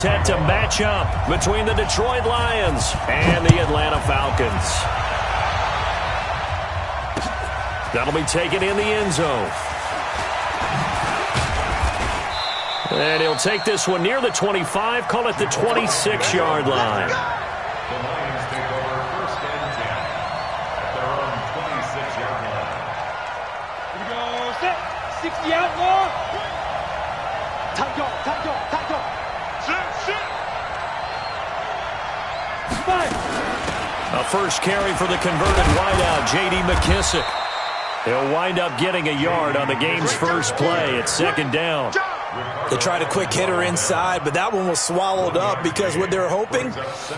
Set to match up between the Detroit Lions and the Atlanta Falcons. That'll be taken in the end zone. And he'll take this one near the 25, call it the 26-yard line. The Lions take over 1st and 10 at their own 26-yard line. Here we go, set, 60 out, long. Tight go. A first carry for the converted wideout, J.D. McKissick. He'll wind up getting a yard on the game's first play. It's 2nd down. They tried a quick hitter inside, but that one was swallowed up because what they're hoping,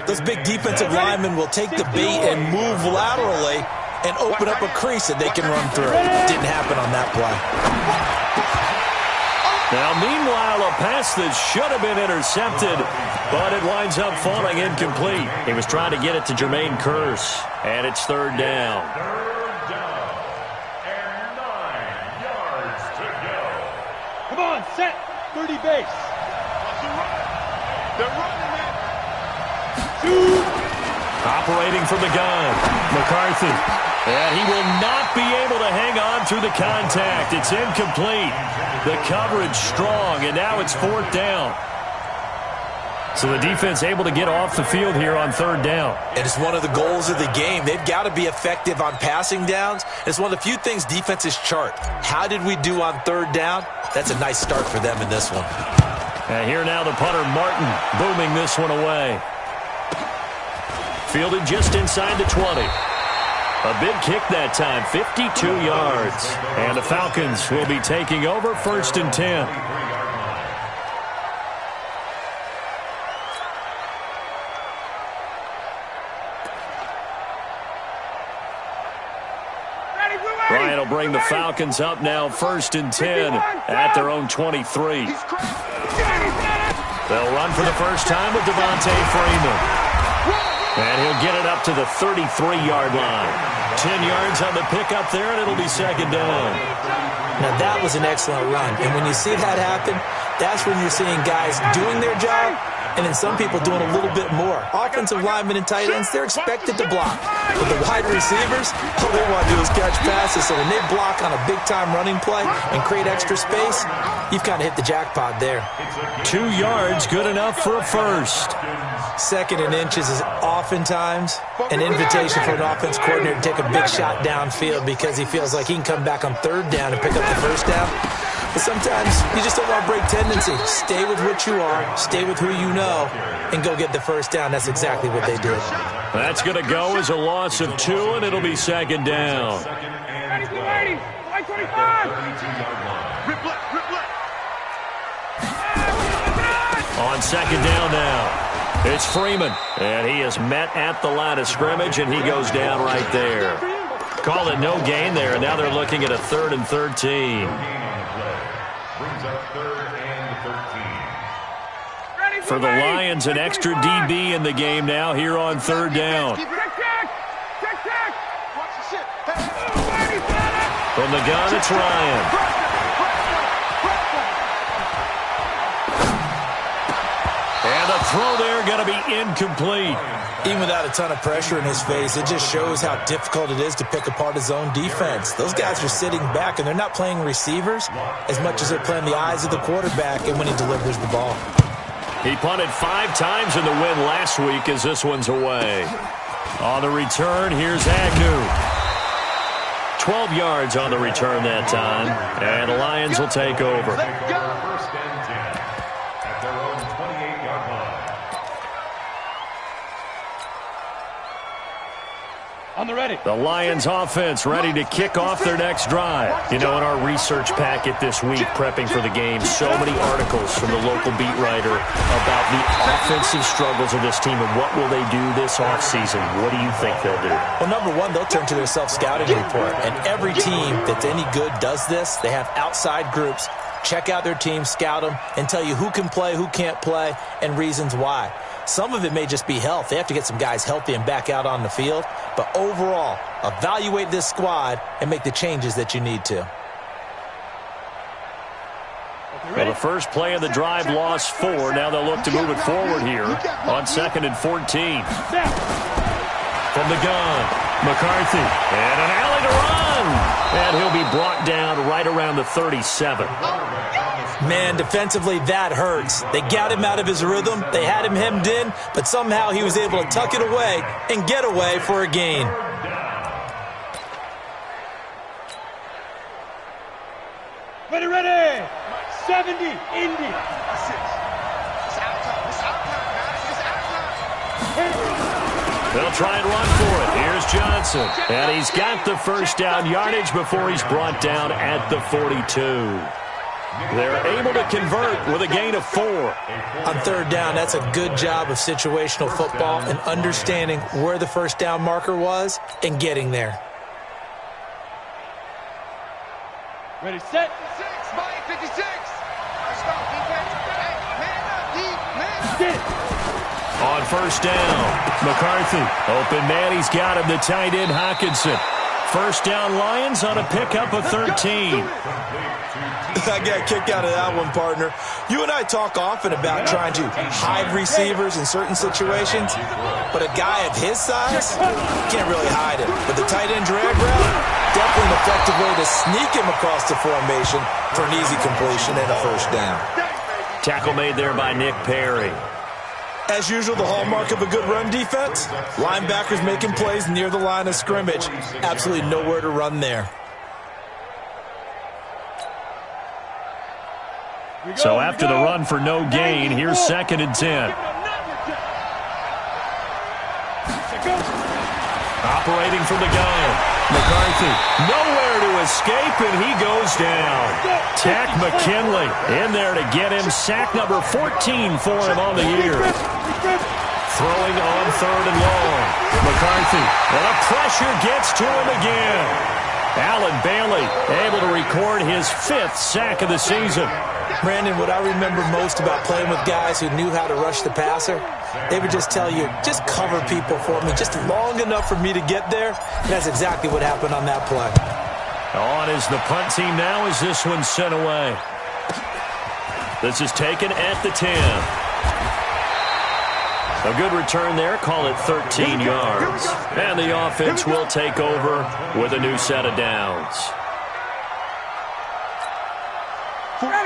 those big defensive linemen will take the bait and move laterally and open up a crease that they can run through. Didn't happen on that play. Now, meanwhile, a pass that should have been intercepted, but it winds up falling incomplete. He was trying to get it to Jermaine Kearse, and it's 3rd down. 3rd down and 9 yards to go. Come on, set, 30 base. They're running it. 2. Operating from the gun, McCarthy. And he will not be able to hang on through the contact. It's incomplete. The coverage strong, and now it's 4th down. So the defense able to get off the field here on 3rd down. And it's one of the goals of the game. They've got to be effective on passing downs. It's one of the few things defenses chart. How did we do on 3rd down? That's a nice start for them in this one. And here now the punter, Martin, booming this one away. Fielded just inside the 20. A big kick that time, 52 yards. And the Falcons will be taking over 1st and 10. Bryant will bring the Falcons up now 1st and 10 at their own 23. They'll run for the first time with Devontae Freeman. And he'll get it up to the 33-yard line. 10 yards on the pickup there, and it'll be 2nd down. Now, that was an excellent run. And when you see that happen, that's when you're seeing guys doing their job and then some people doing a little bit more. Offensive linemen and tight ends, they're expected to block. But the wide receivers, all they want to do is catch passes. So when they block on a big-time running play and create extra space, you've kind of hit the jackpot there. 2 yards, good enough for a first. 2nd and inches is oftentimes an invitation for an offense coordinator to take a big shot downfield because he feels like he can come back on 3rd down and pick up the first down. But sometimes you just don't want to break tendency. Stay with what you are, stay with who you know, and go get the first down. That's exactly what they did. That's going to go as a loss of 2, and it'll be 2nd down. Ready, 125. On 2nd down now. It's Freeman, and he is met at the line of scrimmage, and he goes down right there. Call it no gain there, and now they're looking at a 3rd and 13. Brings up 3rd and 13. For the Lions, an extra DB in the game now here on 3rd down. From the gun, it's Ryan. And the throw there going to be incomplete. Even without a ton of pressure in his face, it just shows how difficult it is to pick apart his own defense. Those guys are sitting back, and they're not playing receivers as much as they're playing the eyes of the quarterback and when he delivers the ball. He punted 5 times in the win last week as this one's away. On the return, here's Agnew. 12 yards on the return that time, and the Lions will take over. 1st and 10 at their own 28-yard line. On the ready. The Lions offense ready to kick off their next drive. You know, in our research packet this week, prepping for the game, so many articles from the local beat writer about the offensive struggles of this team and what will they do this offseason. What do you think they'll do? Well, number one, they'll turn to their self-scouting report. And every team that's any good does this. They have outside groups. Check out their team, scout them, and tell you who can play, who can't play, and reasons why. Some of it may just be health. They have to get some guys healthy and back out on the field. But overall, evaluate this squad and make the changes that you need to. Well, the first play of the drive lost 4. Now they'll look to move it forward here on 2nd and 14. From the gun, McCarthy. And an alley to run. And he'll be brought down right around the 37. Man, defensively, that hurts. They got him out of his rhythm. They had him hemmed in, but somehow he was able to tuck it away and get away for a gain. Ready. 70, Indy. They'll try and run for it. Here's Johnson. And he's got the first down yardage before he's brought down at the 42. They're able to convert with a gain of 4. On 3rd down, that's a good job of situational football and understanding where the first down marker was and getting there. Ready, set. 56. On first down, McCarthy. Open man, he's got him, the tight end, Hockenson. First down, Lions on a pickup of 13. I got a kick out of that one, partner. You and I talk often about trying to hide receivers in certain situations, but a guy of his size can't really hide him. But the tight end drag route, definitely an effective way to sneak him across the formation for an easy completion and a first down. Tackle made there by Nick Perry. As usual, the hallmark of a good run defense, linebackers making plays near the line of scrimmage. Absolutely nowhere to run there. So after the run for no gain, here's 2nd and 10. Operating from the gun, McCarthy. Nowhere to escape, and he goes down. Tack McKinley in there to get him. Sack number 14 for him on the year. Throwing on 3rd and long. McCarthy, and a pressure gets to him again. Alan Bailey able to record his 5th sack of the season. Brandon, what I remember most about playing with guys who knew how to rush the passer, they would just tell you, just cover people for me, just long enough for me to get there. And that's exactly what happened on that play. On is the punt team now as this one's sent away. This is taken at the 10. A good return there, call it 13 yards. And the offense will take over with a new set of downs.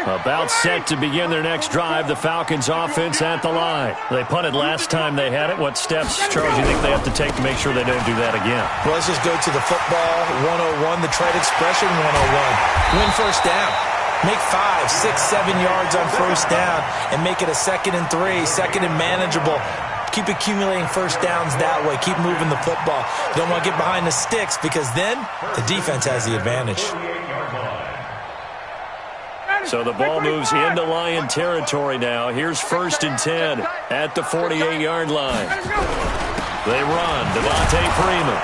About set to begin their next drive, the Falcons offense at the line. They punted last time they had it. What steps, Charles, you think they have to take to make sure they don't do that again? Well, let's just go to the football 101, the trade expression 101. Win first down. Make 5, 6, 7 yards on first down and make it a 2nd and 3, 2nd and manageable. Keep accumulating first downs that way. Keep moving the football. You don't want to get behind the sticks because then the defense has the advantage. So the ball moves into Lion territory now. Here's 1st and 10 at the 48-yard line. They run. Devontae Freeman.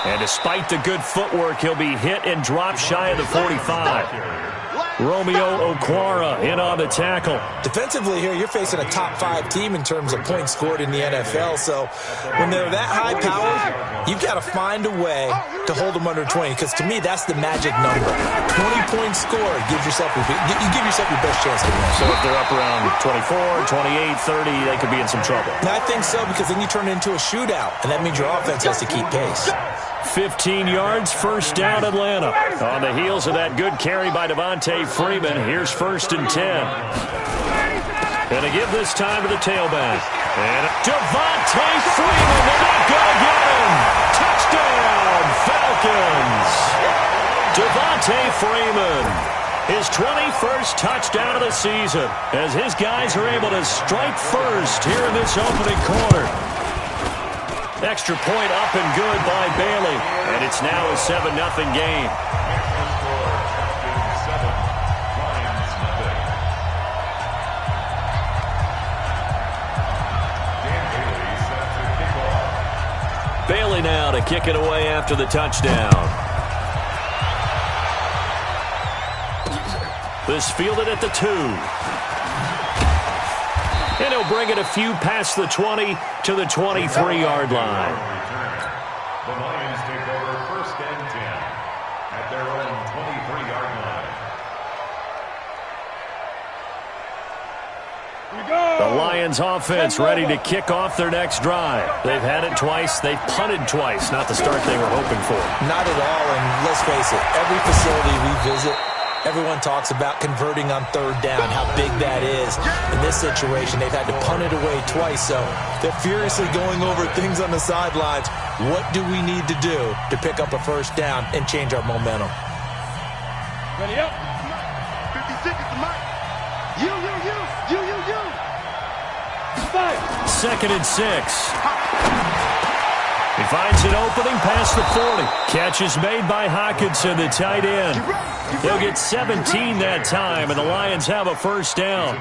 And despite the good footwork, he'll be hit and drop shy of the 45. Romeo Okwara in on the tackle. Defensively here, you're facing a top 5 team in terms of points scored in the NFL. So when they're that high powered, you've got to find a way to hold them under 20. Because to me, that's the magic number. 20 points scored gives yourself your best chance to win. So if they're up around 24, 28, 30, they could be in some trouble. I think so, because then you turn it into a shootout, and that means your offense has to keep pace. 15 yards, first down Atlanta. On the heels of that good carry by Devontae Freeman, here's 1st and 10. Gonna give this time to the tailback. And Devontae Freeman, they're not gonna get him. Touchdown, Falcons. Devontae Freeman, his 21st touchdown of the season, as his guys are able to strike first here in this opening quarter. Extra point up and good by Bailey. And it's now a 7-0 game. Bailey now to kick it away after the touchdown. This fielded at the 2. And he'll bring it a few past the 20 to the 23-yard line. The Lions take over 1st and 10 at their own 23-yard The Lions offense ready to kick off their next drive. They've had it twice. They've punted twice. Not the start they were hoping for. Not at all, and let's face it, every facility we visit, everyone talks about converting on third down, how big that is. In this situation, they've had to punt it away twice, so they're furiously going over things on the sidelines. What do we need to do to pick up a first down and change our momentum? Ready up. 50 seconds to Mike. You. 5. 2nd and 6. He finds an opening past the 40. Catch is made by Hockenson, the tight end. They'll get 17 that time, and the Lions have a first down.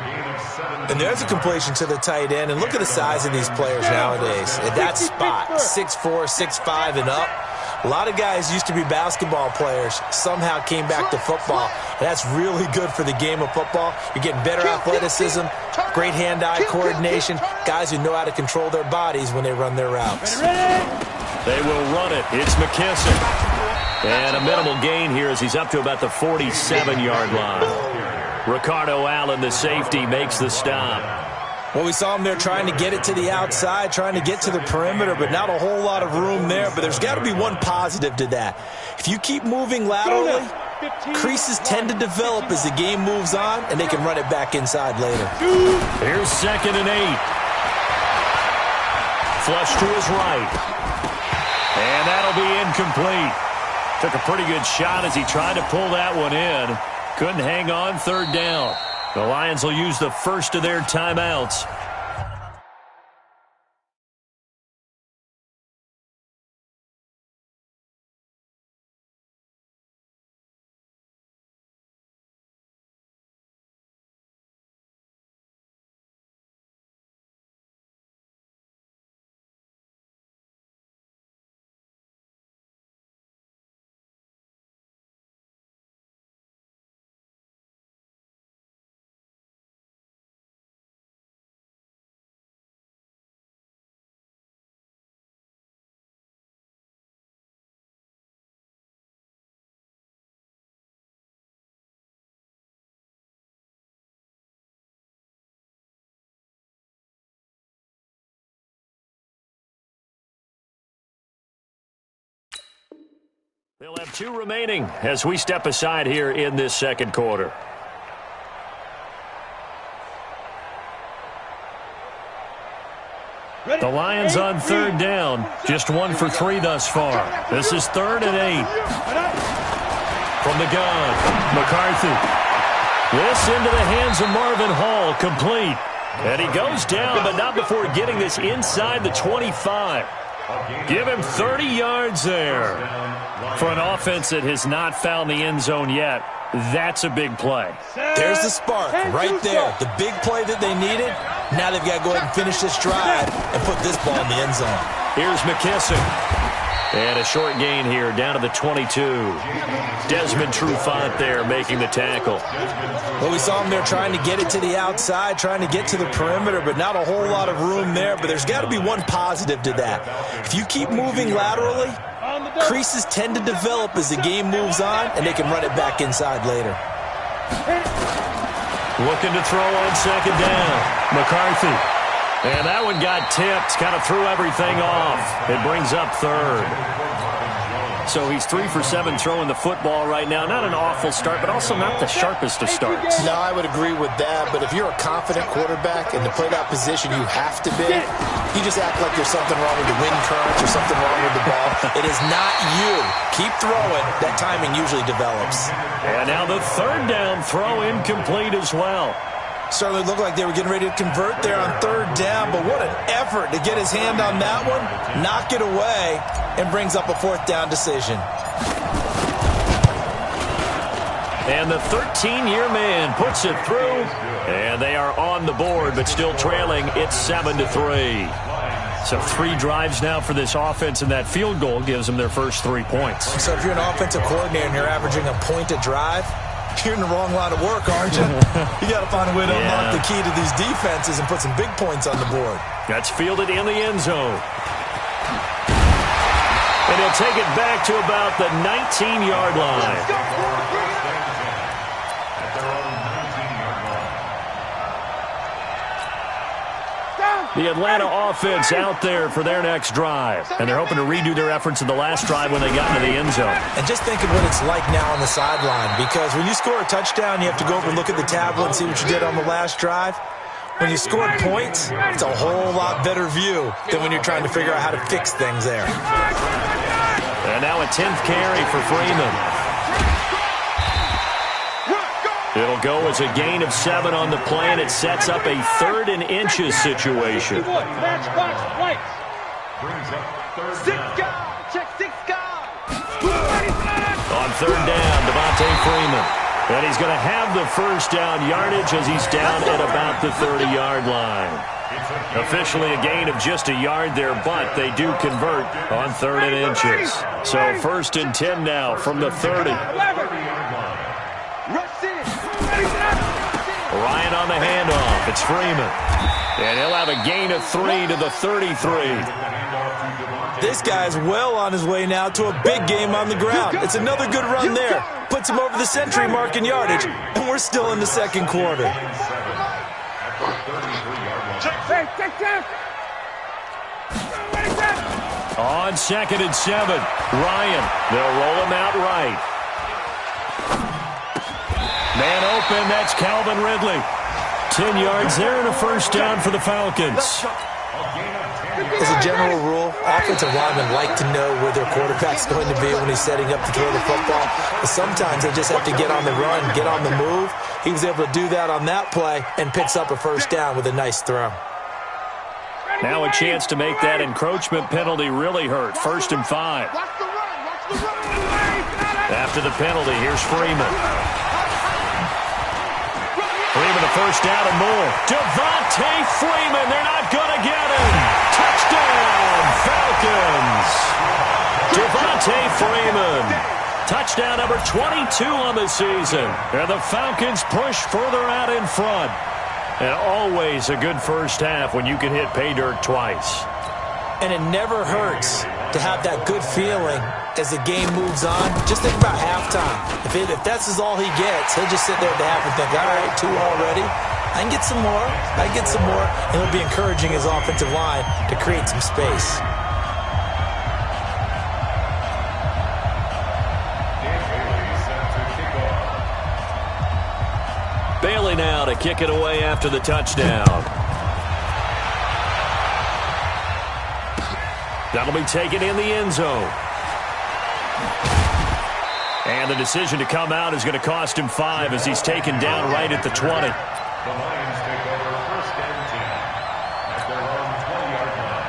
And there's a completion to the tight end, and look at the size of these players nowadays. At that spot, 6'4", 6'5", and up. A lot of guys used to be basketball players, somehow came back to football. And that's really good for the game of football. You're getting better athleticism, great hand-eye coordination, guys who know how to control their bodies when they run their routes. They will run it. It's McKissick. And a minimal gain here as he's up to about the 47-yard line. Ricardo Allen, the safety, makes the stop. Well, we saw him there trying to get it to the outside, trying to get to the perimeter, but not a whole lot of room there. But there's got to be one positive to that. If you keep moving laterally, creases tend to develop as the game moves on, and they can run it back inside later. Here's 2nd and 8. Flush to his right. And that'll be incomplete. Took a pretty good shot as he tried to pull that one in. Couldn't hang on, 3rd down. The Lions will use the first of their timeouts. They'll have 2 remaining as we step aside here in this second quarter. The Lions on 3rd down, just 1 for 3 thus far. This is 3rd and 8. From the gun, McCarthy. This into the hands of Marvin Hall, complete. And he goes down, but not before getting this inside the 25. Give him 30 yards there. For an offense that has not found the end zone yet, that's a big play. There's the spark right there. The big play that they needed. Now they've got to go ahead and finish this drive and put this ball in the end zone. Here's McKissick. And a short gain here down to the 22. Desmond Trufant there making the tackle. Well, we saw him there trying to get it to the outside, trying to get to the perimeter, but not a whole lot of room there. But there's got to be one positive to that. If you keep moving laterally, creases tend to develop as the game moves on, and they can run it back inside later. Looking to throw on 2nd down. McCarthy. And that one got tipped, kind of threw everything off. It brings up 3rd. So he's 3 for 7 throwing the football right now. Not an awful start, but also not the sharpest of starts. No, I would agree with that. But if you're a confident quarterback and to play that position you have to be, you just act like there's something wrong with the wind currents or something wrong with the ball. It is not you. Keep throwing. That timing usually develops. And now the 3rd down throw incomplete as well. Certainly looked like they were getting ready to convert there on 3rd down, but what an effort to get his hand on that one, knock it away, and brings up a 4th down decision. And the 13-year man puts it through, and they are on the board, but still trailing. It's 7-3. So 3 drives now for this offense, and that field goal gives them their first 3 points. So if you're an offensive coordinator and you're averaging a point a drive, you're in the wrong line of work, aren't you? You got to find a way to unlock the key to these defenses and put some big points on the board. That's fielded in the end zone. And he'll take it back to about the 19-yard line. The Atlanta offense out there for their next drive. And they're hoping to redo their efforts in the last drive when they got into the end zone. And just think of what it's like now on the sideline, because when you score a touchdown, you have to go over and look at the tablet and see what you did on the last drive. When you scored points, it's a whole lot better view than when you're trying to figure out how to fix things there. And now a 10th carry for Freeman. It'll go as a gain of 7 on the play, and it sets up a 3rd and inches situation. Match box right. Brings up third 6 down. guys. Check 6 guys. On 3rd down, Devontae Freeman. And he's going to have the first down yardage as he's down at about the 30-yard line. Officially a gain of just a yard there, but they do convert on 3rd and inches. So 1st and 10 now from the 30. Ryan on the handoff. It's Freeman. And he'll have a gain of 3 to the 33. This guy's well on his way now to a big game on the ground. It's another good run there. Puts him over the century mark in yardage, and we're still in the second quarter. On 2nd and 7, Ryan. They'll roll him out right. Man open, that's Calvin Ridley. 10 yards there and a first down for the Falcons. As a general rule, offensive linemen like to know where their quarterback's going to be when he's setting up to throw the football. But sometimes they just have to get on the run, get on the move. He was able to do that on that play and picks up a first down with a nice throw. Now a chance to make that encroachment penalty really hurt. 1st and 5. After the penalty, here's Freeman. Freeman the first down and more. Devontae Freeman, they're not going to get him. Touchdown, Falcons. Devontae Freeman. Touchdown number 22 on the season. And the Falcons push further out in front. And always a good first half when you can hit pay dirt twice. And it never hurts to have that good feeling as the game moves on. Just think about halftime. If that's all he gets, he'll just sit there at the half and think, all right, 2 already. I can get some more. I can get some more. And he'll be encouraging his offensive line to create some space. Bailey now to kick it away after the touchdown. That'll be taken in the end zone. And the decision to come out is going to cost him 5 as he's taken down right at the 20. The Lions take over 1st and 10 at their own 20-yard line.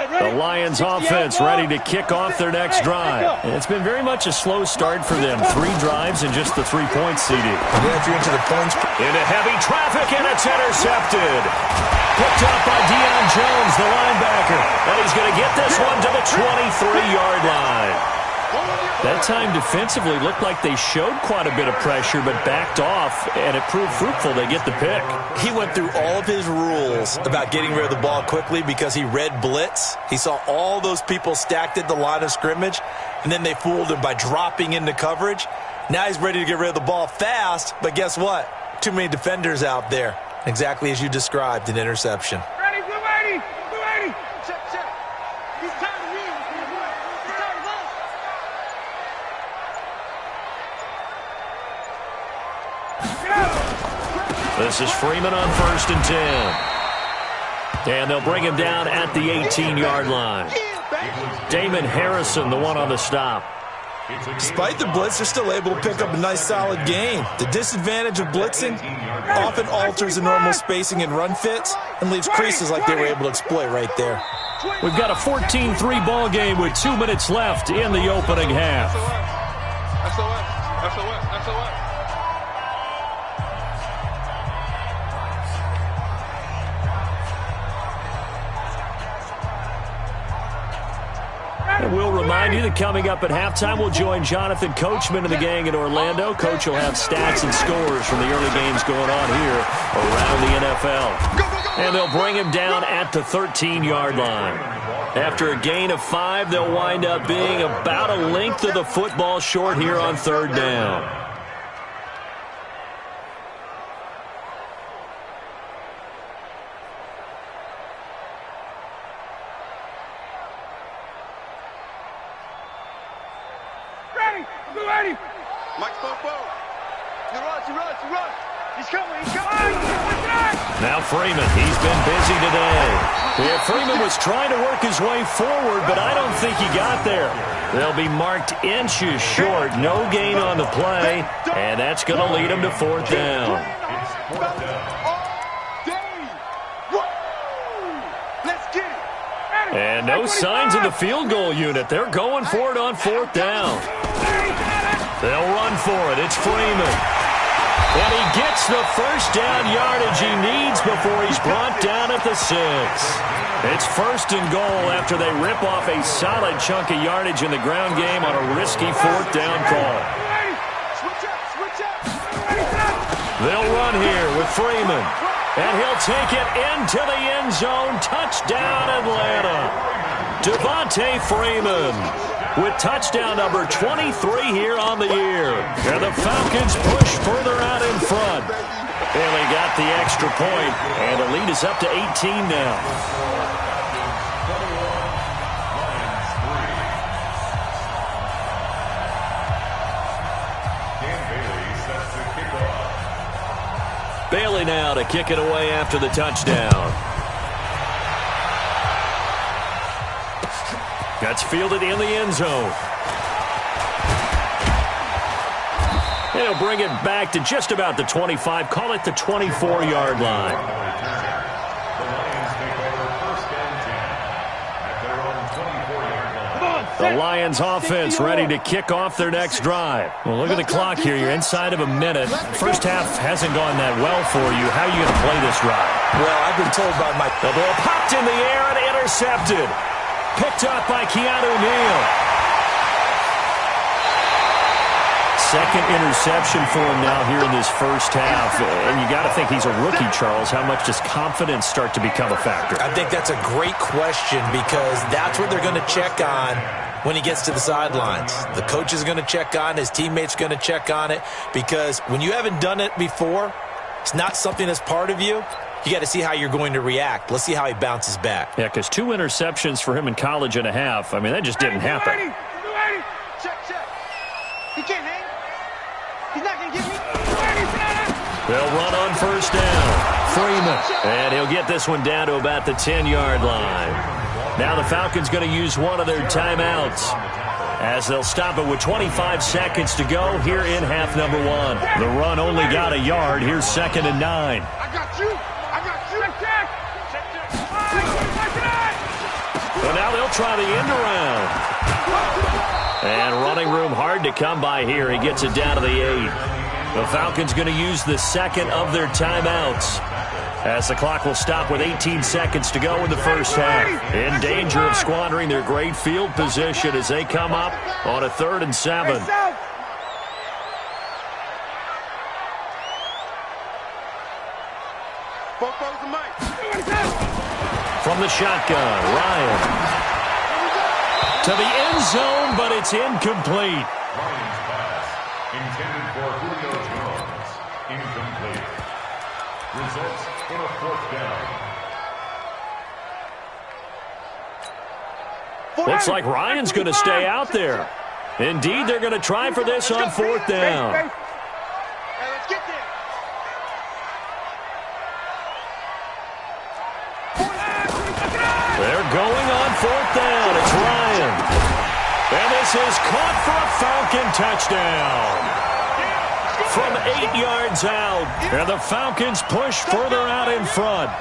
The Lions offense ready to kick off their next drive. And it's been very much a slow start for them. 3 drives and just the 3 points, CD. And then if you're into the points... Into heavy traffic, and it's intercepted. Picked up by Deion Jones, the linebacker. And he's going to get this one to the 23-yard line. That time defensively looked like they showed quite a bit of pressure but backed off, and it proved fruitful. They get the pick. He went through all of his rules about getting rid of the ball quickly because he read blitz. He saw all those people stacked at the line of scrimmage, and then they fooled him by dropping into coverage. Now he's ready to get rid of the ball fast, but guess what? Too many defenders out there. Exactly as you described, an interception. Ready, blue 80, blue 80. Check. He's tired of me. He's tired of us. This is Freeman on 1st and 10. And they'll bring him down at the 18-yard line. Damon Harrison, the one on the stop. Despite the blitz, they're still able to pick up a nice solid gain. The disadvantage of blitzing often alters the normal spacing and run fits and leaves creases like they were able to exploit right there. We've got a 14-3 ball game with 2 minutes left in the opening half. SOS. And we'll remind you that coming up at halftime, we'll join Jonathan Coachman and the gang in Orlando. Coach will have stats and scores from the early games going on here around the NFL. And they'll bring him down at the 13-yard line. After a gain of 5, they'll wind up being about a length of the football short here on 3rd down. Ready! Ready! Mike's forward. He runs. He's coming. Now Freeman, he's been busy today. Yeah, Freeman was trying to work his way forward, but I don't think he got there. They'll be marked inches short. No gain on the play, and that's going to lead them to 4th down. And no signs of the field goal unit. They're going for it on 4th down. They'll run for it. It's Freeman. And he gets the first down yardage he needs before he's brought down at the 6. It's 1st and goal after they rip off a solid chunk of yardage in the ground game on a risky 4th down call. They'll run here with Freeman. And he'll take it into the end zone. Touchdown, Atlanta. Devontae Freeman with touchdown number 23 here on the year. And the Falcons push further out in front. And they got the extra point, and the lead is up to 18 now. Bailey now to kick it away after the touchdown. Gets fielded in the end zone. And he'll bring it back to just about the 25. Call it the 24-yard line. The Lions offense ready to kick off their next drive. Well, look at the clock here. You're inside of a minute. First half hasn't gone that well for you. How are you going to play this drive? Well, I've been told by my... The ball popped in the air and intercepted. Picked up by Keanu Neal. Second interception for him now here in this first half. And you got to think he's a rookie, Charles. How much does confidence start to become a factor? I think that's a great question because that's what they're going to check on when he gets to the sidelines. The coach is going to check on, his teammates going to check on it, because when you haven't done it before, it's not something that's part of you. You got to see how you're going to react. Let's see how he bounces back. Yeah, because 2 interceptions for him in college and a half. I mean, that just didn't happen. Check. He can't hang. He's not going to get me. They'll run on first down. Freeman. And he'll get this one down to about the 10-yard line. Now the Falcons going to use one of their timeouts as they'll stop it with 25 seconds to go here in half number 1. The run only got a yard. Here's 2nd and 9. I got you. Check. Well, now they'll try the end around. And running room hard to come by here. He gets it down to the 8. The Falcons going to use the second of their timeouts as the clock will stop with 18 seconds to go in the first half. In danger of squandering their great field position as they come up on a 3rd and 7. From the shotgun, Ryan. To the end zone, but it's incomplete. Ryan's pass intended for Julio Jones. Incomplete. Results for a 4th down. Looks like Ryan's going to stay out there. Indeed, they're going to try for this on 4th down. Hey, let's get there. They're going on 4th down. It's Ryan. And this is caught for a Falcon touchdown. From 8 yards out. And the Falcons push further out in front.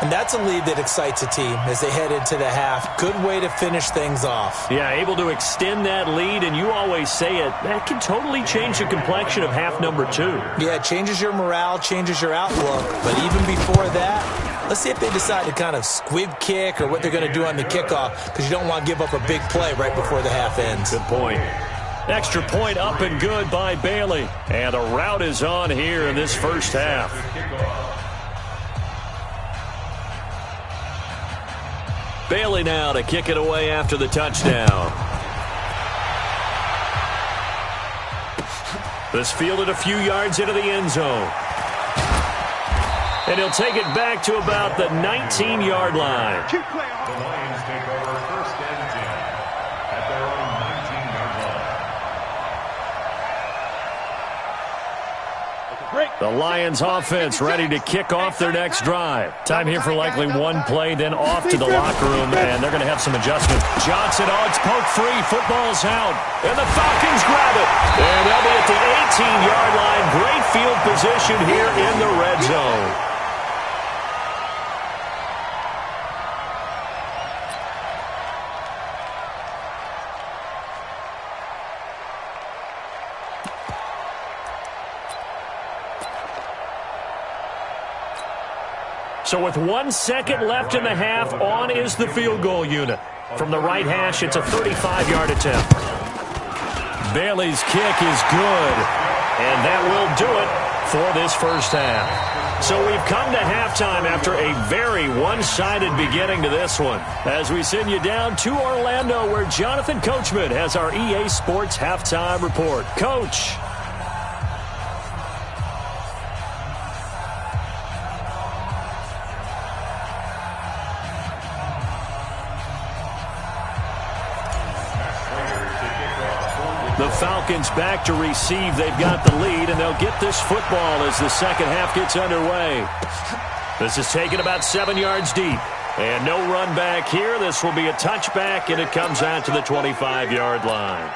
And that's a lead that excites a team as they head into the half. Good way to finish things off. Yeah, able to extend that lead, and you always say it, that can totally change the complexion of half number 2. Yeah, it changes your morale, changes your outlook. But even before that, let's see if they decide to kind of squib kick or what they're going to do on the kickoff, because you don't want to give up a big play right before the half ends. Good point. Extra point up and good by Bailey. And a rout is on here in this first half. Bailey now to kick it away after the touchdown. This fielded a few yards into the end zone. And he'll take it back to about the 19-yard line. The Lions take over 1st and 10 at their own 19-yard line. The Lions offense ready to kick off their next drive. Time here for likely one play, then off to the locker room, and they're going to have some adjustments. Johnson, it's poke free. Football's out, and the Falcons grab it. And they'll be at the 18-yard line. Great field position here in the red zone. So with 1 second left in the half, on is the field goal unit. From the right hash, it's a 35-yard attempt. Bailey's kick is good, and that will do it for this first half. So we've come to halftime after a very one-sided beginning to this one, as we send you down to Orlando, where Jonathan Coachman has our EA Sports halftime report. Coach. The Falcons back to receive. They've got the lead, and they'll get this football as the second half gets underway. This is taken about 7 yards deep. And no run back here. This will be a touchback, and it comes out to the 25-yard line.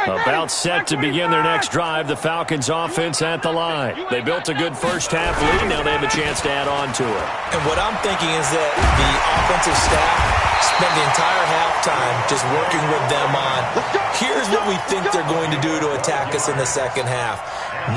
About set to begin their next drive, the Falcons offense at the line. They built a good first half lead. Now they have a chance to add on to it. And what I'm thinking is that the offensive staff spent the entire halftime just working with them on, here's what we think they're going to do to attack us in the second half.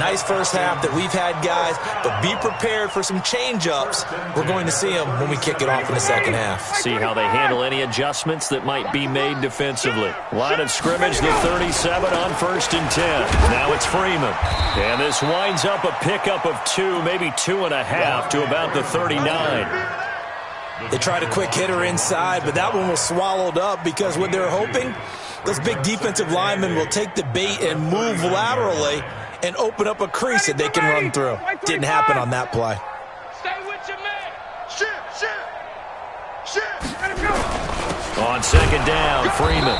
Nice first half that we've had, guys, but be prepared for some change-ups. We're going to see them when we kick it off in the second half. See how they handle any adjustments that might be made defensively. Line of scrimmage, the 37 on 1st and 10. Now it's Freeman. And this winds up a pickup of 2, maybe 2.5 to about the 39. They tried a quick hitter inside, but that one was swallowed up because what they're hoping, those big defensive linemen will take the bait and move laterally and open up a crease that they can run through. Didn't happen on that play. Stay with your man. Shoot. On second down, Freeman.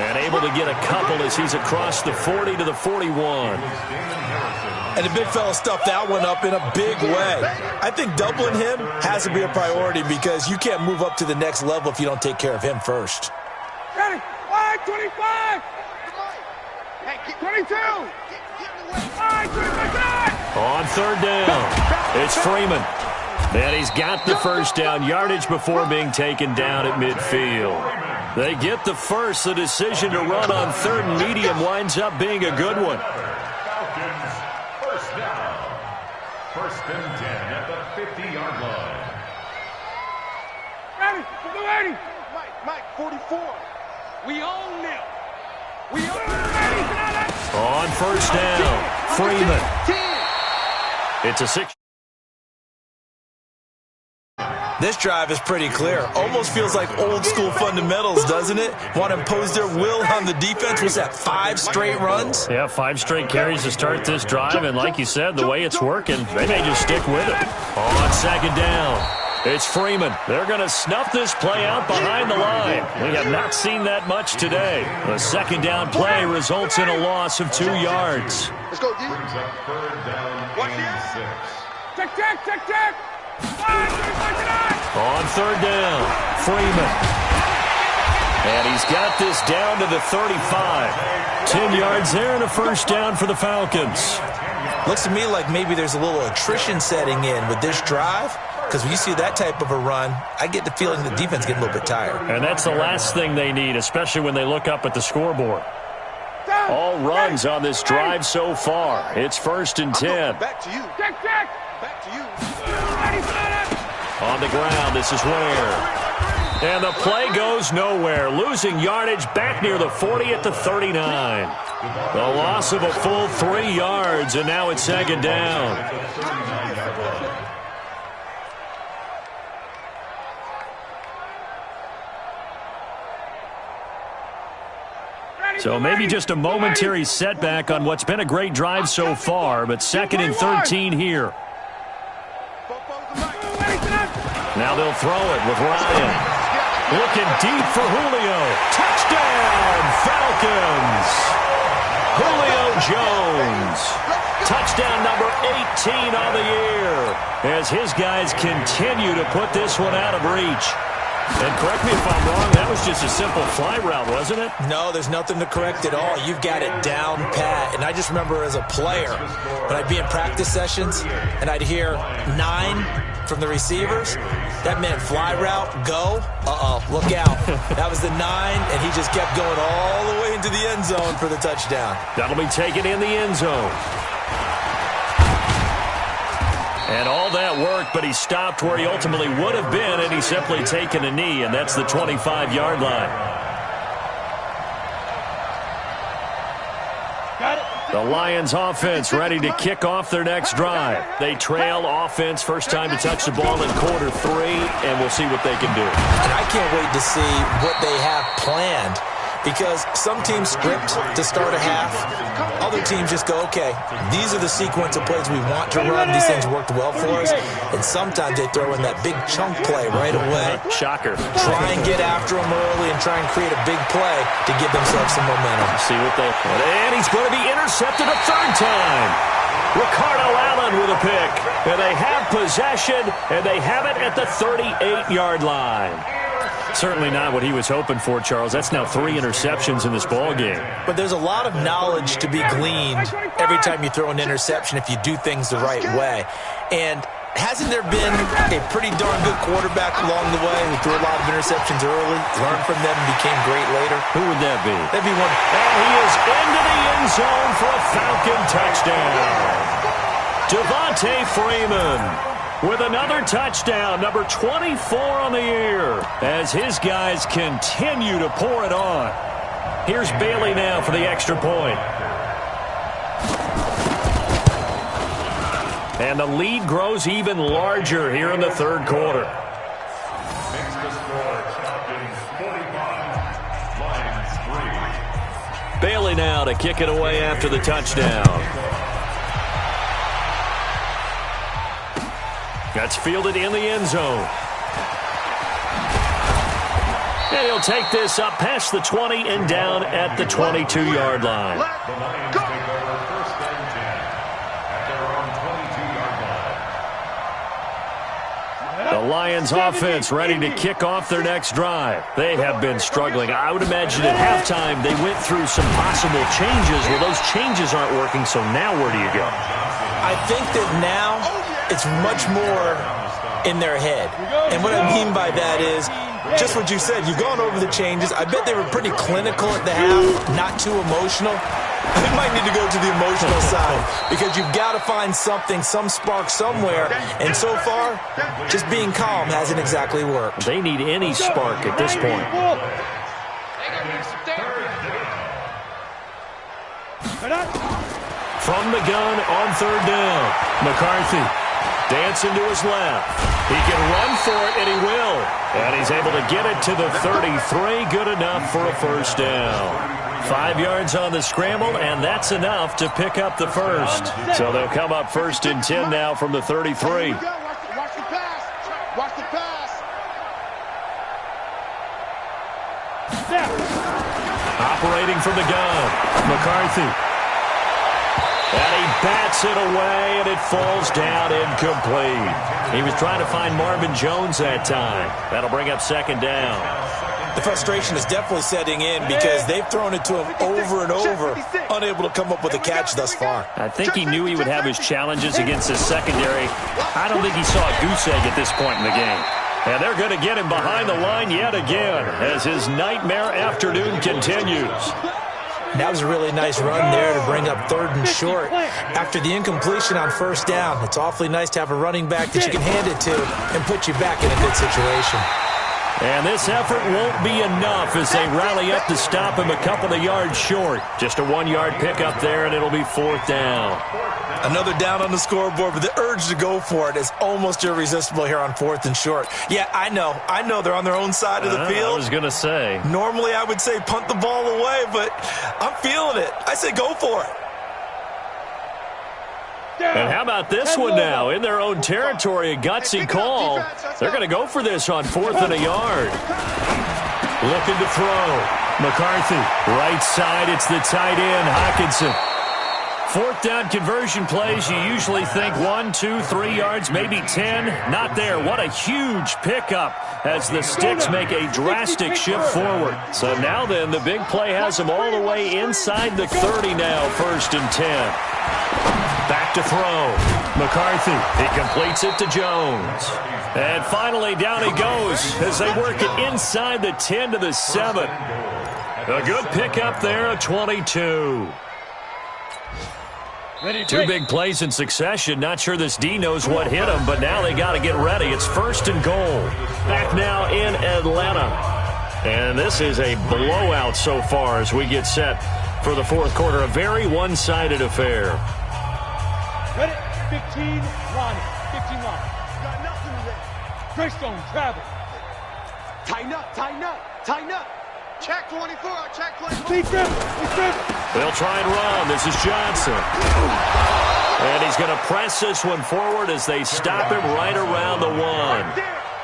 And able to get a couple as he's across the 40 to the 41. And the big fella stuffed that one up in a big way. I think doubling him has to be a priority because you can't move up to the next level if you don't take care of him first. Ready? 25. Hey, 22. 25. On third down, it's Freeman. And he's got the first down yardage before being taken down at midfield. They get the first. The decision to run on third and medium winds up being a good one. Falcons, first down. 1st and 10 at the 50-yard line. Ready? Ready? Mike, 44. We own them. We own them. On first down, Freeman. It's a 6. This drive is pretty clear. Almost feels like old school fundamentals, doesn't it? Want to impose their will on the defense. Was that 5 straight runs? Yeah, 5 straight carries to start this drive. And like you said, the way it's working, they may just stick with it. On second down, it's Freeman. They're going to snuff this play out behind the line. We have not seen that much today. The second down play results in a loss of 2 yards. Let's go, D. Brings up 3rd down and 6. Check. On third down, Freeman. And he's got this down to the 35. 10 yards there and a first down for the Falcons. Looks to me like maybe there's a little attrition setting in with this drive. Because when you see that type of a run, I get the feeling the defense getting a little bit tired. And that's the last thing they need, especially when they look up at the scoreboard. All runs on this drive so far. It's 1st and 10. Back to you. Check. Back to you. On the ground, this is Ware. And the play goes nowhere. Losing yardage back near the 40 at the 39. The loss of a full 3 yards, and now it's second down. So maybe just a momentary setback on what's been a great drive so far, but 2nd and 13 here. Now they'll throw it with Ryan. Looking deep for Julio. Touchdown, Falcons. Julio Jones. Touchdown number 18 on the year as his guys continue to put this one out of reach. And correct me if I'm wrong, that was just a simple fly route, wasn't it? No, there's nothing to correct at all. You've got it down pat. And I just remember as a player, when I'd be in practice sessions and I'd hear 9 from the receivers, that meant fly route, go, look out. That was the 9, and he just kept going all the way into the end zone for the touchdown. That'll be taken in the end zone. And all that worked, but he stopped where he ultimately would have been, and he's simply taken a knee, and that's the 25-yard line. The Lions offense ready to kick off their next drive. They trail offense, first time to touch the ball in quarter 3, and we'll see what they can do. And I can't wait to see what they have planned, because some teams script to start a half. Other teams just go, okay, these are the sequence of plays we want to run. These things worked well for us. And sometimes they throw in that big chunk play right away. Shocker. Try and get after them early and try and create a big play to give themselves some momentum. See what they... And he's going to be intercepted a 3rd time. Ricardo Allen with a pick. And they have possession, and they have it at the 38-yard line. Certainly not what he was hoping for, Charles. That's now 3 interceptions in this ball game. But there's a lot of knowledge to be gleaned every time you throw an interception if you do things the right way. And hasn't there been a pretty darn good quarterback along the way who threw a lot of interceptions early, learned from them, and became great later? Who would that be? That'd be one. And he is into the end zone for a Falcon touchdown. Devontae Freeman with another touchdown, number 24 on the year, as his guys continue to pour it on. Here's Bailey now for the extra point. And the lead grows even larger here in the 3rd quarter. Makes the score Falcons 45, Lions 3. Bailey now to kick it away after the touchdown. That's fielded in the end zone. And he'll take this up past the 20 and down at the 22-yard line. The Lions take over 1st and 10 at their own 22-yard line. The Lions offense ready to kick off their next drive. They have been struggling. I would imagine at halftime they went through some possible changes. Well, those changes aren't working, so now where do you go? I think that now it's much more in their head. And what I mean by that is just what you said. You've gone over the changes. I bet they were pretty clinical at the half, not too emotional. They might need to go to the emotional side because you've got to find something, some spark somewhere. And so far, just being calm hasn't exactly worked. They need any spark at this point. From the gun on 3rd down, McCarthy dancing to his left. He can run for it, and he will. And he's able to get it to the 33. Good enough for a 1st down. 5 yards on the scramble, and that's enough to pick up the 1st. So they'll come up 1st and 10 now from the 33. Watch the pass. Watch the pass. Operating from the gun, McCarthy. And he bats it away, and it falls down incomplete. He was trying to find Marvin Jones that time. That'll bring up 2nd down. The frustration is definitely setting in because they've thrown it to him over and over, unable to come up with a catch thus far. I think he knew he would have his challenges against his secondary. I don't think he saw a goose egg at this point in the game. And they're going to get him behind the line yet again as his nightmare afternoon continues. That was a really nice run there to bring up 3rd and short. After the incompletion on 1st down, it's awfully nice to have a running back that you can hand it to and put you back in a good situation. And this effort won't be enough as they rally up to stop him a couple of yards short. Just a 1-yard pickup there, and it'll be 4th down. Another down on the scoreboard, but the urge to go for it is almost irresistible here on 4th and short. Yeah, I know they're on their own side of the field. I was going to say. Normally I would say punt the ball away, but I'm feeling it. I say go for it. And how about this one now? In their own territory, a gutsy call. They're going to go for this on 4th and a yard. Looking to throw. McCarthy, right side, it's the tight end, Hockenson. 4th down conversion plays, you usually think 1, 2, 3 yards, maybe 10. Not there. What a huge pickup as the Sticks make a drastic shift forward. So now then, the big play has them all the way inside the 30 now, 1st and 10. Back to throw. McCarthy, he completes it to Jones. And finally, down he goes as they work it inside the 10 to the 7. A good pickup there, a 22. Two big plays in succession. Not sure this D knows what hit him, but now they got to get ready. It's 1st and goal. Back now in Atlanta. And this is a blowout so far as we get set for the 4th quarter. A very one-sided affair. Ready? 15 line. 15 line. Got nothing today. Greystone, travel. Tighten up, tighten up, tighten up. Check 24, check 24. Deep grip, deep grip. They'll try and run. This is Johnson. And he's going to press this one forward as they stop him right around the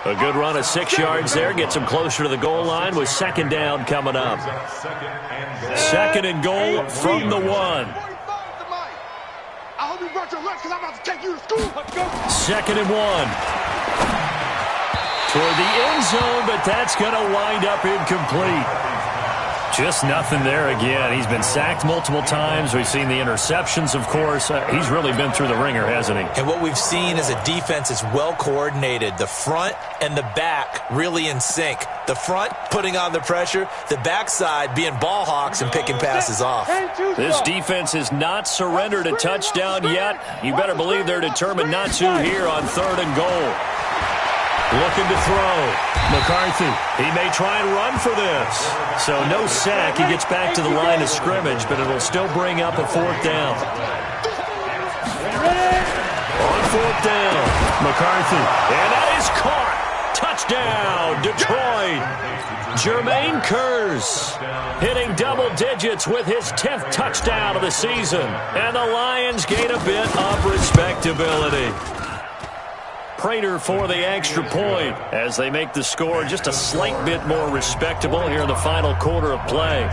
1. A good run of 6 yards there. Gets him closer to the goal line with 2nd down coming up. 2nd and goal from the 1. I hope you brought your lunch because I'm about to take you to school. 2nd and 1. Toward the end zone, but that's going to wind up incomplete. Just nothing there again. He's been sacked multiple times. We've seen the interceptions, of course. He's really been through the ringer, hasn't he? And what we've seen is a defense is well coordinated. The front and the back really in sync. The front putting on the pressure, the backside being ball hawks and picking passes off. This defense has not surrendered a touchdown yet. You better believe they're determined not to here on 3rd and goal. Looking to throw. McCarthy, he may try and run for this. So no sack. He gets back to the line of scrimmage, but it'll still bring up a 4th down. On 4th down, McCarthy. And that is caught. Touchdown, Detroit. Jermaine Kearse hitting double digits with his 10th touchdown of the season. And the Lions gain a bit of respectability. Prater for the extra point as they make the score just a slight bit more respectable here in the final quarter of play.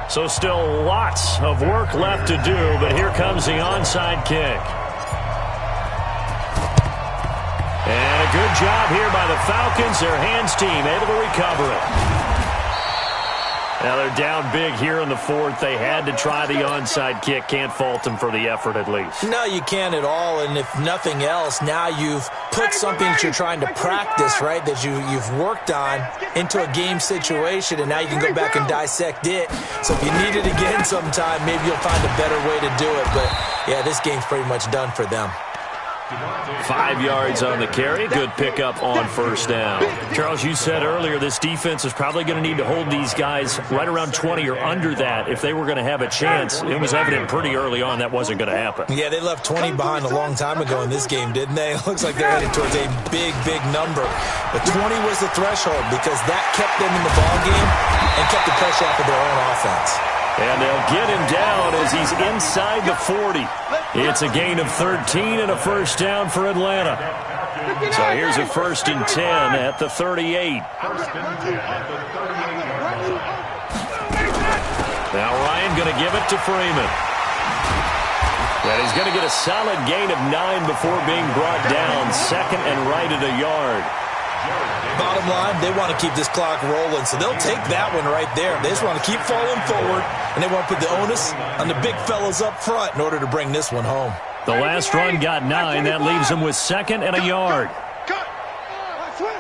So still lots of work left to do, but here comes the onside kick. And a good job here by the Falcons. Their hands team able to recover it. Now they're down big here in the 4th. They had to try the onside kick. Can't fault them for the effort at least. No, you can't at all. And if nothing else, now you've put something that you're trying to practice, right, that you've worked on into a game situation, and now you can go back and dissect it. So if you need it again sometime, maybe you'll find a better way to do it. But, yeah, this game's pretty much done for them. 5 yards on the carry. Good pickup on 1st down. Charles, you said earlier this defense is probably going to need to hold these guys right around 20 or under that if they were going to have a chance. It was evident pretty early on that wasn't going to happen. Yeah, they left 20 behind a long time ago in this game, didn't they? It looks like they're headed towards a big, big number. But 20 was the threshold because that kept them in the ballgame and kept the pressure off of their own offense. And they'll get him down as he's inside the 40. It's a gain of 13 and a 1st down for Atlanta. So here's a 1st and 10 at the 38. Now Ryan going to give it to Freeman. And he's going to get a solid gain of 9 before being brought down. 2nd and right at a yard. Bottom line, they want to keep this clock rolling, so they'll take that one right there. They just want to keep falling forward, and they want to put the onus on the big fellas up front in order to bring this one home. The last run got 9. That leaves them with 2nd and a yard. Cut. Switch.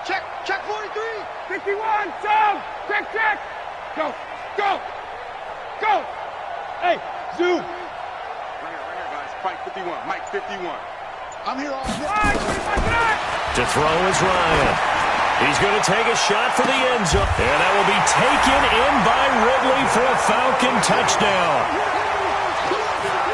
Check 43. 51, down. Check. Go. Hey, zoom. Right here, guys. Mike 51. I'm here all day. To throw is Ryan. He's going to take a shot for the end zone. And that will be taken in by Ridley for a Falcon touchdown.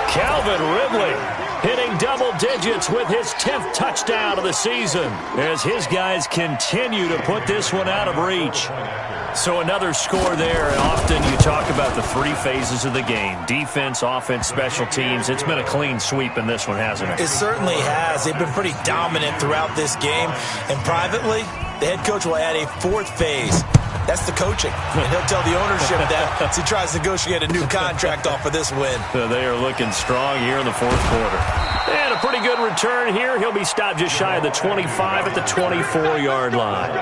Calvin Ridley hitting double digits with his 10th touchdown of the season as his guys continue to put this one out of reach. So another score there, and often you talk about the three phases of the game: defense, offense, special teams. It's been a clean sweep in this one, hasn't it? It certainly has. They've been pretty dominant throughout this game. And privately, the head coach will add a fourth phase. That's the coaching. And he'll tell the ownership that as he tries to negotiate a new contract off of this win. They are looking strong here in the fourth quarter. And a pretty good return here. He'll be stopped just shy of the 25 at the 24-yard line.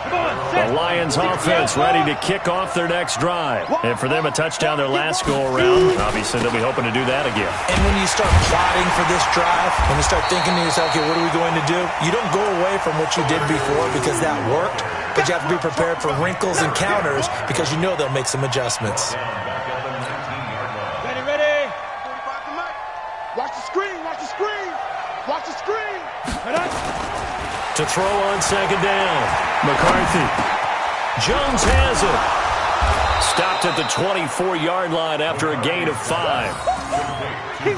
The Lions offense ready to kick off their next drive. And for them, a touchdown their last go-around. Obviously, they'll be hoping to do that again. And when you start plotting for this drive, when you start thinking to yourself, okay, what are we going to do? You don't go away from what you did before because that worked, but you have to be prepared for wrinkles and counters because you know they'll make some adjustments. Ready. Watch the screen, watch the screen. Watch the screen. To throw on second down, McCarthy. Jones has it. Stopped at the 24-yard line after a gain of 5.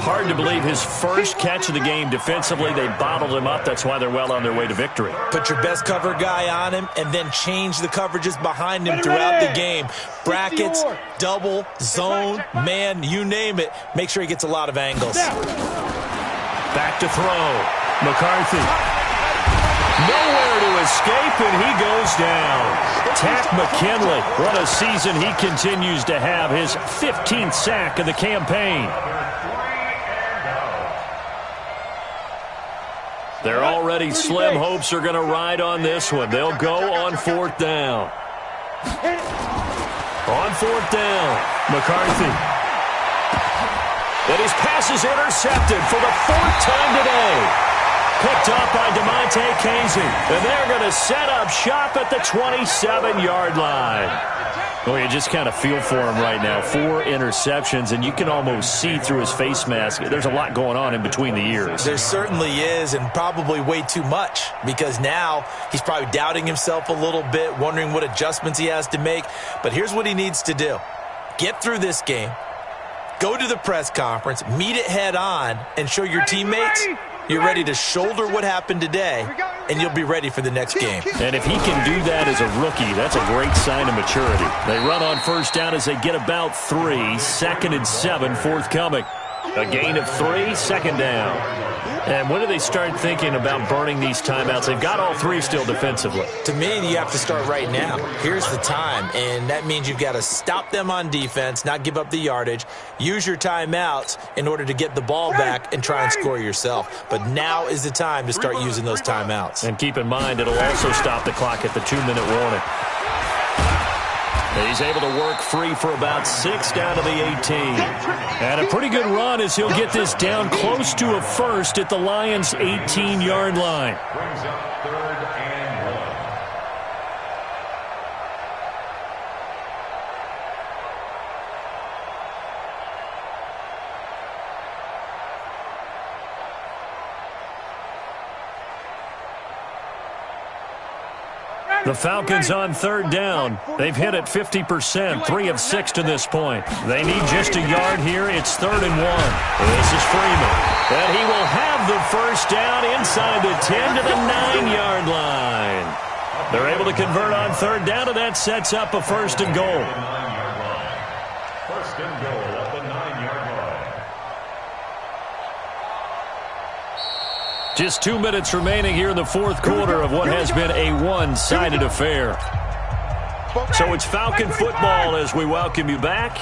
Hard to believe his first catch of the game defensively. They bottled him up. That's why they're well on their way to victory. Put your best cover guy on him and then change the coverages behind him throughout the game. Brackets, double, zone, man, you name it. Make sure he gets a lot of angles. Back to throw. McCarthy. Nowhere to escape, and he goes down. Tack McKinley. What a season he continues to have. His 15th sack of the campaign. Their already slim hopes are going to ride on this one. They'll go on fourth down. On fourth down, McCarthy. And his pass is intercepted for the 4th time today. Picked up by DeMonte Casey. And they're going to set up shop at the 27-yard line. Well, you just kind of feel for him right now. 4 interceptions, and you can almost see through his face mask. There's a lot going on in between the ears. There certainly is, and probably way too much, because now he's probably doubting himself a little bit, wondering what adjustments he has to make. But here's what he needs to do. Get through this game, go to the press conference, meet it head on, and show your teammates you're ready to shoulder what happened today, and you'll be ready for the next game. And if he can do that as a rookie, that's a great sign of maturity. They run on first down as they get about 3. 2nd and 7 forthcoming. A gain of 3, second down. And when do they start thinking about burning these timeouts? They've got all 3 still defensively. To me, you have to start right now. Here's the time, and that means you've got to stop them on defense, not give up the yardage, use your timeouts in order to get the ball back and try and score yourself. But now is the time to start using those timeouts. And keep in mind, it'll also stop the clock at the 2-minute warning. He's able to work free for about 6 down to the 18. And a pretty good run as he'll get this down close to a first at the Lions' 18-yard line. Brings up 3rd and 1. The Falcons on 3rd down. They've hit it 50%, 3 of 6 to this point. They need just a yard here. It's 3rd and 1. This is Freeman. And he will have the first down inside the 10 to the 9-yard line. They're able to convert on 3rd down, and that sets up a 1st and goal. 1st and goal at the 9-yard line. Just 2 minutes remaining here in the fourth quarter of what has been a one-sided affair. So it's Falcon football as we welcome you back.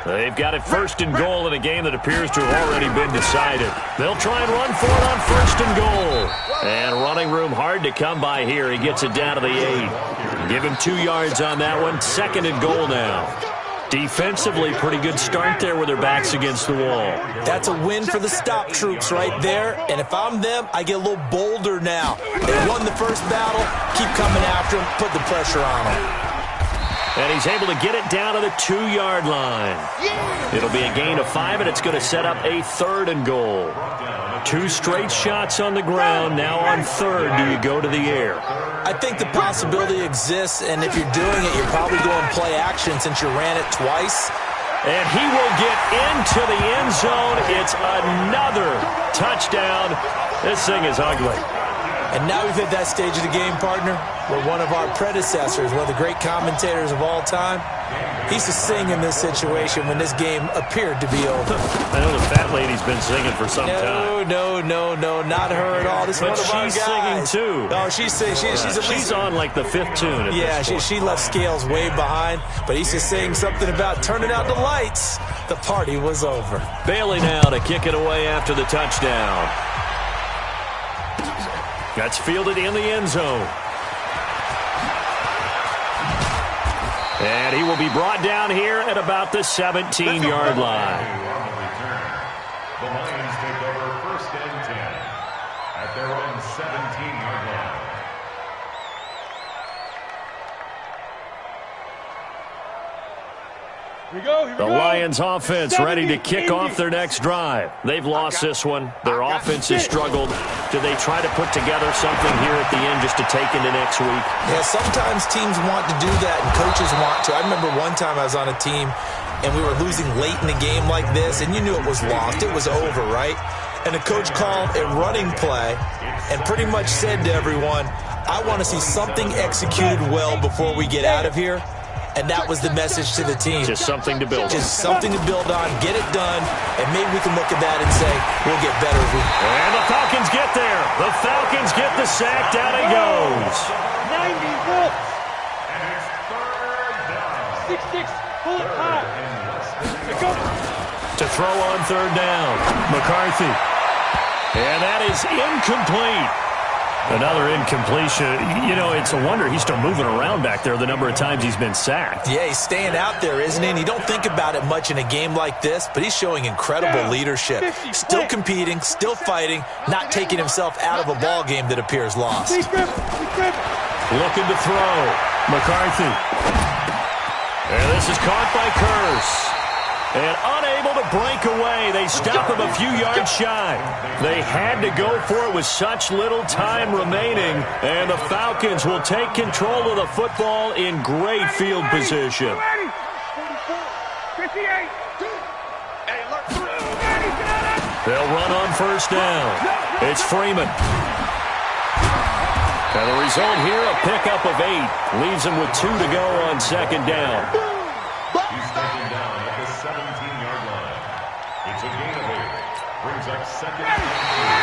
They've got it 1st and goal in a game that appears to have already been decided. They'll try and run for it on 1st and goal. And running room hard to come by here. He gets it down to the 8. Give him 2 yards on that one. 2nd and goal now. Defensively, pretty good start there with their backs against the wall. That's a win for the stop troops right there. And if I'm them, I get a little bolder now. They won the first battle. Keep coming after them. Put the pressure on them. And he's able to get it down to the 2-yard line. It'll be a gain of 5, and it's going to set up a 3rd and goal. 2 straight shots on the ground. Now on 3rd, do you go to the air? I think the possibility exists, and if you're doing it, you're probably going play action since you ran it twice. And he will get into the end zone. It's another touchdown. This thing is ugly. And now we've hit that stage of the game, partner, where one of our predecessors, one of the great commentators of all time, he used to sing in this situation when this game appeared to be over. I know the fat lady's been singing for some time. No, not her at all. This is one of our guys. She's singing too. Oh, she's on like the 5th tune. Yeah, she left Scales way behind, but he used to sing something about turning out the lights. The party was over. Bailey now to kick it away after the touchdown. That's fielded in the end zone. And he will be brought down here at about the 17-yard line. The Lions take over 1st and 10 at their own 17-yard line. Here we go. The Lions offense ready to kick off their next drive. They've lost this one. Their offense has struggled. Do they try to put together something here at the end just to take into next week? Yeah, sometimes teams want to do that and coaches want to. I remember one time I was on a team and we were losing late in the game like this, and you knew it was lost. It was over, right? And the coach called a running play and pretty much said to everyone, I want to see something executed well before we get out of here. And that was the message to the team. Just something to build on. Just something to build on, get it done, and maybe we can look at that and say, we'll get better as we... And the Falcons get there. The Falcons get the sack. Down he goes. 90 volts. And it's 3rd down. 6-6. Pull it high. Let's go. To throw on 3rd down. McCarthy. And that is incomplete. Another incompletion. You know, it's a wonder he's still moving around back there the number of times he's been sacked. Yeah, he's staying out there, isn't he? And you don't think about it much in a game like this, but he's showing incredible leadership. Still competing, still fighting, not taking himself out of a ball game that appears lost. Looking to throw. McCarthy. And this is caught by Curse. And unable to break away. They stop him a few yards shy. They had to go for it with such little time remaining. And the Falcons will take control of the football in great field position. They'll run on 1st down. It's Freeman. And the result here, a pickup of 8. Leaves him with 2 to go on 2nd down. He's taken down at the 17-yard line. It's a gain of 8. Brings up 2nd and 3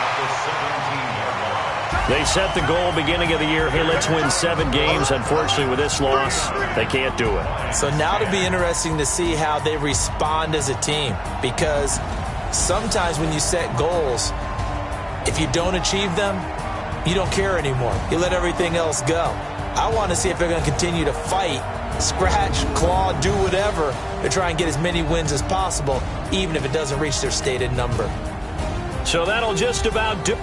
at the 17-yard line. They set the goal beginning of the year. Hey, let's win 7 games. Unfortunately, with this loss, they can't do it. So now it'll be interesting to see how they respond as a team, because sometimes when you set goals, if you don't achieve them, you don't care anymore. You let everything else go. I want to see if they're going to continue to fight, scratch, claw, do whatever to try and get as many wins as possible, even if it doesn't reach their stated number. So that'll just about do